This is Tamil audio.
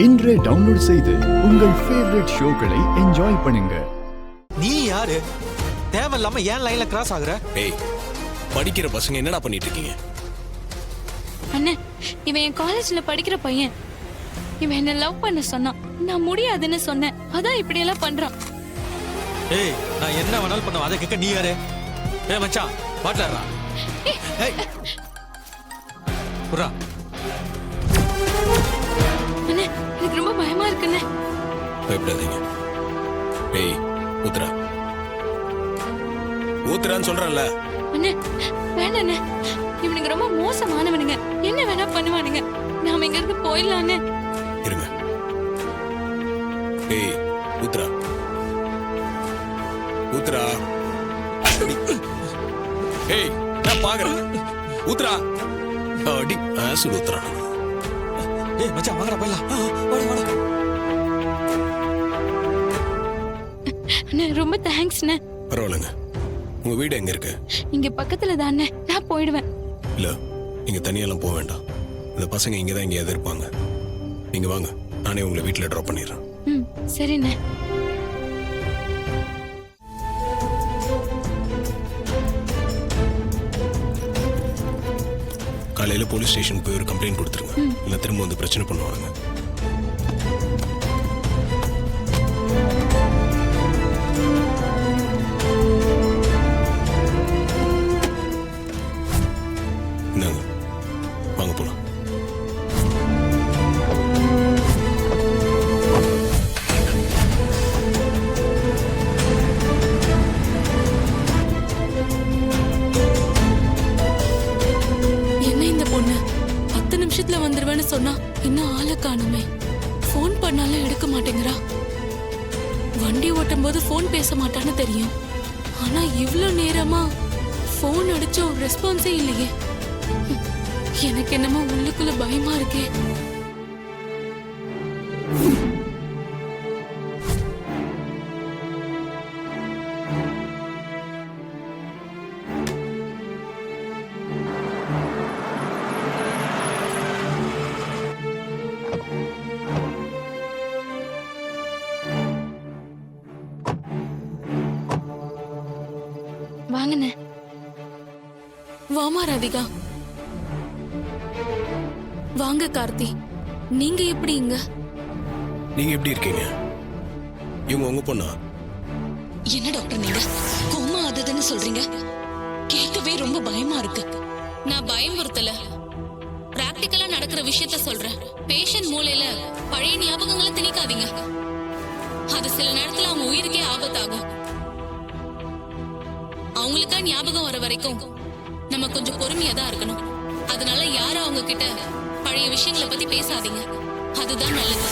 இன்றே டவுன்லோட் செய்து உங்கள் ஃபேவரட் ஷோக்களை என்ஜாய் பண்ணுங்க. நீ யாரு? தேவையில்லாம ஏன் லைன்ல கிராஸ் ஆகுற? ஏய், படிக்கிற பசங்க என்னடா பண்ணிட்டு இருக்கீங்க? அண்ணே, இவன் என் காலேஜ்ல படிக்கிற பையன். இவன் என்ன லவ் பண்ண சொன்னான். நான் முடியாதுன்னு சொன்னேன். அதான் இப்படி எல்லாம் பண்றான். ஏய், நான் என்ன வேணாலும் பண்ணுவேன். அதை கேட்க நீ யாரு? ஏய் மச்சான், பாட்லறா. ஏய் புரா. அண்ணே, எனக்கு ரொம்ப பயமா இருக்குண்ணே. பயப்படாதீங்க. ஏய் ஊத்துறா, ஊத்துறான்னு சொல்றேன்ல. அண்ணே வேண்டாண்ணே, இவனுங்க ரொம்ப மோசமானவனுங்க. என்ன வேணா பண்ணுவானுங்க. நாம இங்க இருந்து போயிடலான்னு. இருங்க. ஏய் ஊத்துறா, ஊத்துறா. ஏய் நான் பாக்குறேன். ஊத்துறா. அடி ஆசிட் ஊத்துறா. ஏய் மச்சான் வாங்கடா போயிடலாம். வாடா வாடா. அண்ணே ரொம்ப தேங்க்ஸ்ண்ணே. பரவாயில்லைங்க. உங்க வீடு எங்க இருக்கு? இங்க பக்கத்துல தானே. நான் போயிடுவேன். இல்ல, நீங்க தனியெல்லாம் போக வேண்டாம். இந்த பசங்க இங்கதான் எங்கேயாவது இருப்பாங்க. நீங்க வாங்க, நானே உங்களை வீட்டுல டிராப் பண்ணிடுறேன். ம் சரிண்ணே. காலையில போலீஸ் ஸ்டேஷன் போய் ஒரு கம்ப்ளைண்ட் கொடுத்துருங்க. இல்ல திரும்ப வந்து பிரச்சனை பண்ணுவாங்க. என்னங்க, வாங்க போலாம். என்ன இந்த பொண்ணு 10 நிமிஷத்துல வந்துருவேன்னு சொன்னா இன்னும் ஆளை காணுமே. போன் பண்ணாலும் எடுக்க மாட்டேங்கிறா. வண்டி ஓட்டும் போது போன் பேச மாட்டான்னு தெரியும். ஆனா இவ்ளோ நேரமா போன் அடிச்சோம், ரெஸ்பான்ஸே இல்லையே. எனக்கு என்னமோ உள்ளுக்குள்ள பயமா இருக்கே. வாங்கண்ணே. வாமா ராதிகா. வாங்க கார்த்தி. நீங்க எப்படி இங்க? நீங்க எப்படி இருக்கீங்க? இவங்க உங்க பொண்ணா? என்ன டாக்டர் நீங்க கோமா அதுன்னு சொல்றீங்க? கேட்கவே ரொம்ப பயமா இருக்கு. நான் பயமுறுத்தல, பிராக்டிக்கலா நடக்கிற விஷயத்த சொல்றேன். பேஷண்ட் மூளையில பழைய ஞாபகங்களை திணிக்காதீங்க. அது சில நேரத்துல அவங்க உயிருக்கே ஆபத்தாகும். அவங்களுக்கா ஞாபகம் வர வரைக்கும் நம்ம கொஞ்சம் பொறுமையா தான் இருக்கணும். அதனால யாரும் அவங்க கிட்ட பழைய விஷயங்களை பத்தி பேசாதீங்க. அதுதான் நல்லது.